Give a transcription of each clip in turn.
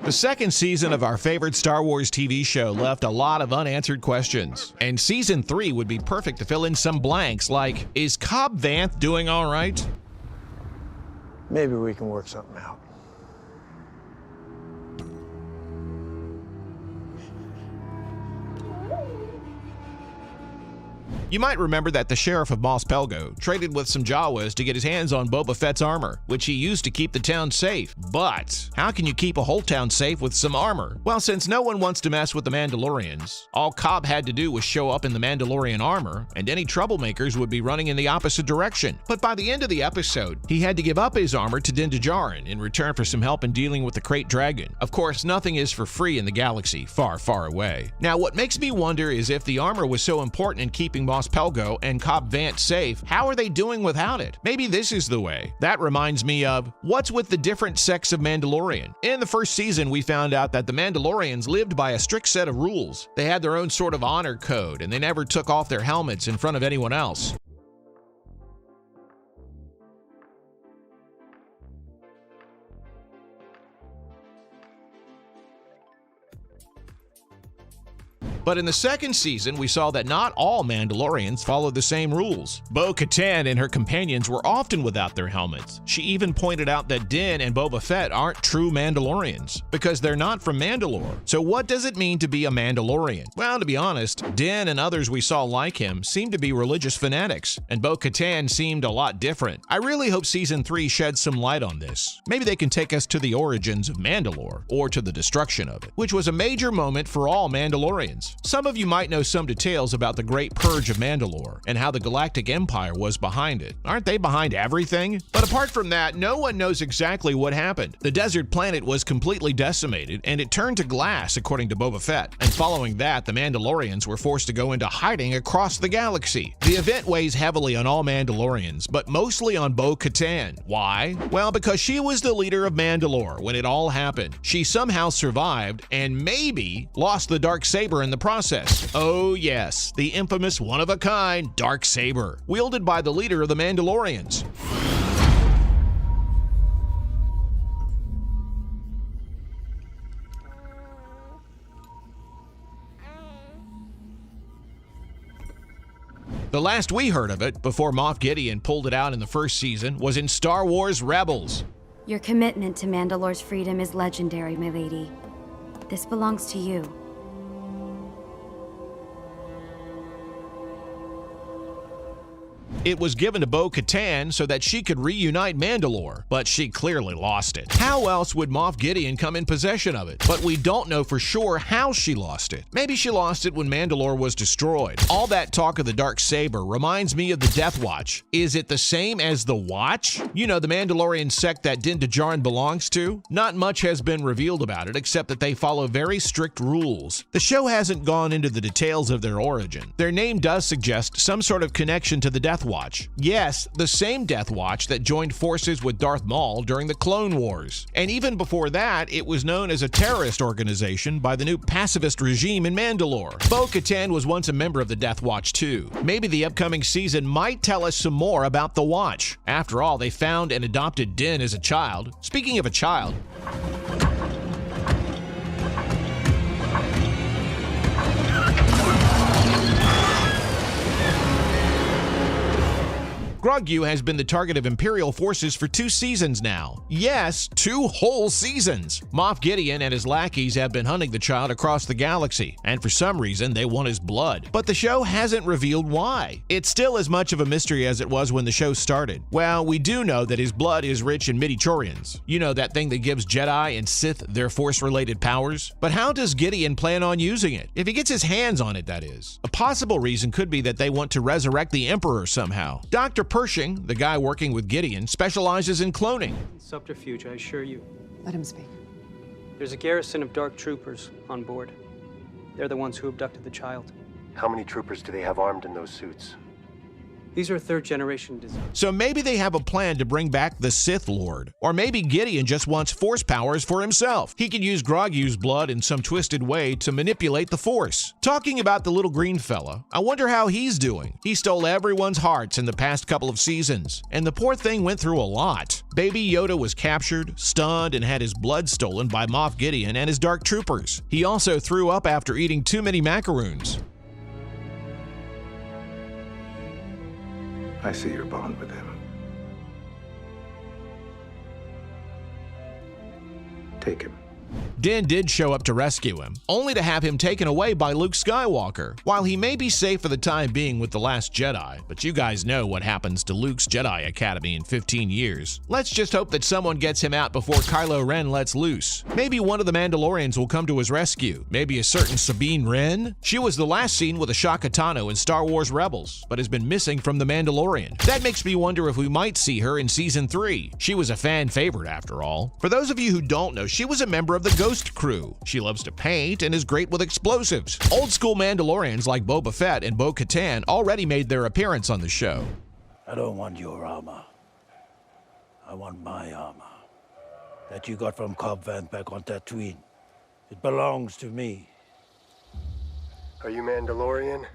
The second season of our favorite Star Wars TV show left a lot of unanswered questions, and Season 3 would be perfect to fill in some blanks like, is Cobb Vanth doing all right? Maybe we can work something out. You might remember that the Sheriff of Mos Pelgo traded with some Jawas to get his hands on Boba Fett's armor, which he used to keep the town safe. But how can you keep a whole town safe with some armor? Well, since no one wants to mess with the Mandalorians, all Cobb had to do was show up in the Mandalorian armor, and any troublemakers would be running in the opposite direction. But by the end of the episode, he had to give up his armor to Din Djarin in return for some help in dealing with the Krayt Dragon. Of course, nothing is for free in the galaxy far, far away. Now, what makes me wonder is if the armor was so important in keeping Mos Pelgo and Cobb Vanth safe, how are they doing without it? Maybe this is the way. That reminds me of, what's with the different sects of Mandalorian? In the first season, we found out that the Mandalorians lived by a strict set of rules. They had their own sort of honor code, and they never took off their helmets in front of anyone else. But in the second season, we saw that not all Mandalorians followed the same rules. Bo-Katan and her companions were often without their helmets. She even pointed out that Din and Boba Fett aren't true Mandalorians, because they're not from Mandalore. So what does it mean to be a Mandalorian? Well, to be honest, Din and others we saw like him seemed to be religious fanatics, and Bo-Katan seemed a lot different. I really hope Season 3 sheds some light on this. Maybe they can take us to the origins of Mandalore, or to the destruction of it, which was a major moment for all Mandalorians. Some of you might know some details about the Great Purge of Mandalore and how the Galactic Empire was behind it. Aren't they behind everything? But apart from that, no one knows exactly what happened. The desert planet was completely decimated and it turned to glass, according to Boba Fett. And following that, the Mandalorians were forced to go into hiding across the galaxy. The event weighs heavily on all Mandalorians, but mostly on Bo-Katan. Why? Well, because she was the leader of Mandalore when it all happened. She somehow survived and maybe lost the Darksaber in the process. Oh yes, the infamous one-of-a-kind Darksaber, wielded by the leader of the Mandalorians. The last we heard of it, before Moff Gideon pulled it out in the first season, was in Star Wars Rebels. Your commitment to Mandalore's freedom is legendary, my lady. This belongs to you. It was given to Bo-Katan so that she could reunite Mandalore, but she clearly lost it. How else would Moff Gideon come in possession of it? But we don't know for sure how she lost it. Maybe she lost it when Mandalore was destroyed. All that talk of the Darksaber reminds me of the Death Watch. Is it the same as the Watch? You know, the Mandalorian sect that Din Djarin belongs to? Not much has been revealed about it, except that they follow very strict rules. The show hasn't gone into the details of their origin. Their name does suggest some sort of connection to the Death Watch. Yes, the same Death Watch that joined forces with Darth Maul during the Clone Wars. And even before that, it was known as a terrorist organization by the new pacifist regime in Mandalore. Bo-Katan was once a member of the Death Watch too. Maybe the upcoming season might tell us some more about the Watch. After all, they found and adopted Din as a child. Speaking of a child, Grogu has been the target of Imperial forces for 2 seasons now. Yes, 2 whole seasons! Moff Gideon and his lackeys have been hunting the child across the galaxy, and for some reason they want his blood. But the show hasn't revealed why. It's still as much of a mystery as it was when the show started. Well, we do know that his blood is rich in midi-chlorians. You know, that thing that gives Jedi and Sith their Force-related powers? But how does Gideon plan on using it? If he gets his hands on it, that is. A possible reason could be that they want to resurrect the Emperor somehow. Dr. Pershing, the guy working with Gideon, specializes in cloning. Subterfuge, I assure you. Let him speak. There's a garrison of dark troopers on board. They're the ones who abducted the child. How many troopers do they have armed in those suits? These are third-generation designs. So maybe they have a plan to bring back the Sith Lord. Or maybe Gideon just wants Force powers for himself. He could use Grogu's blood in some twisted way to manipulate the Force. Talking about the little green fella, I wonder how he's doing. He stole everyone's hearts in the past couple of seasons, and the poor thing went through a lot. Baby Yoda was captured, stunned, and had his blood stolen by Moff Gideon and his Dark Troopers. He also threw up after eating too many macaroons. I see your bond with him. Take him. Din did show up to rescue him, only to have him taken away by Luke Skywalker. While he may be safe for the time being with The Last Jedi, but you guys know what happens to Luke's Jedi Academy in 15 years. Let's just hope that someone gets him out before Kylo Ren lets loose. Maybe one of the Mandalorians will come to his rescue. Maybe a certain Sabine Wren? She was the last seen with Ahsoka Tano in Star Wars Rebels, but has been missing from The Mandalorian. That makes me wonder if we might see her in Season 3. She was a fan favorite after all. For those of you who don't know, she was a member of the Ghost Crew. She loves to paint and is great with explosives. Old school Mandalorians like Boba Fett and Bo-Katan already made their appearance on the show. I don't want your armor. I want my armor. That you got from Cobb Vanth back on Tatooine. It belongs to me. Are you Mandalorian?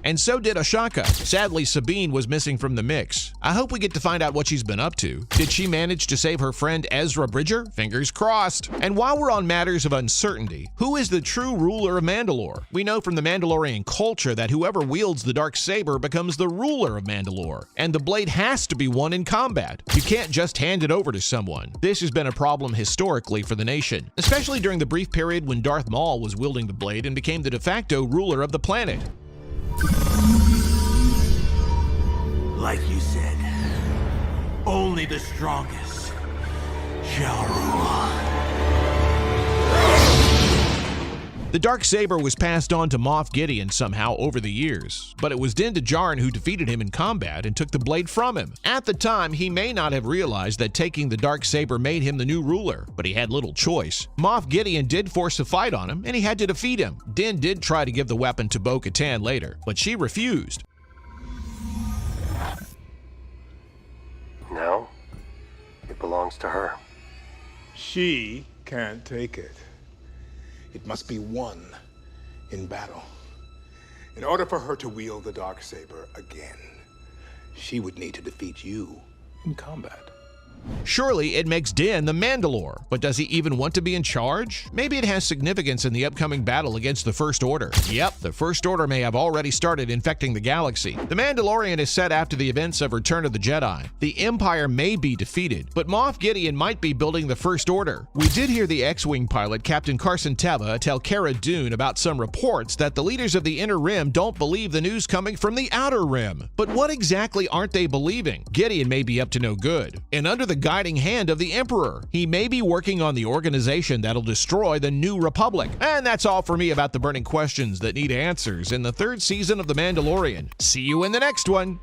And so did Ahsoka. Sadly, Sabine was missing from the mix. I hope we get to find out what she's been up to. Did she manage to save her friend Ezra Bridger? Fingers crossed. And while we're on matters of uncertainty, who is the true ruler of Mandalore? We know from the Mandalorian culture that whoever wields the darksaber becomes the ruler of Mandalore, and the blade has to be won in combat. You can't just hand it over to someone. This has been a problem historically for the nation, especially during the brief period when Darth Maul was wielding the blade and became the de facto ruler of the planet. Like you said, only the strongest shall rule. The darksaber was passed on to Moff Gideon somehow over the years, but it was Din Djarin who defeated him in combat and took the blade from him. At the time, he may not have realized that taking the darksaber made him the new ruler, but he had little choice. Moff Gideon did force a fight on him, and he had to defeat him. Din did try to give the weapon to Bo-Katan later, but she refused. No. It belongs to her. She can't take it. It must be won in battle. In order for her to wield the darksaber again, she would need to defeat you in combat. Surely it makes Din the Mandalore, but does he even want to be in charge? Maybe it has significance in the upcoming battle against the First Order. Yep, the First Order may have already started infecting the galaxy. The Mandalorian is set after the events of Return of the Jedi. The Empire may be defeated, but Moff Gideon might be building the First Order. We did hear the X-Wing pilot Captain Carson Teva tell Cara Dune about some reports that the leaders of the Inner Rim don't believe the news coming from the Outer Rim. But what exactly aren't they believing? Gideon may be up to no good, and under the guiding hand of the Emperor. He may be working on the organization that'll destroy the New Republic. And that's all for me about the burning questions that need answers in the third season of The Mandalorian. See you in the next one!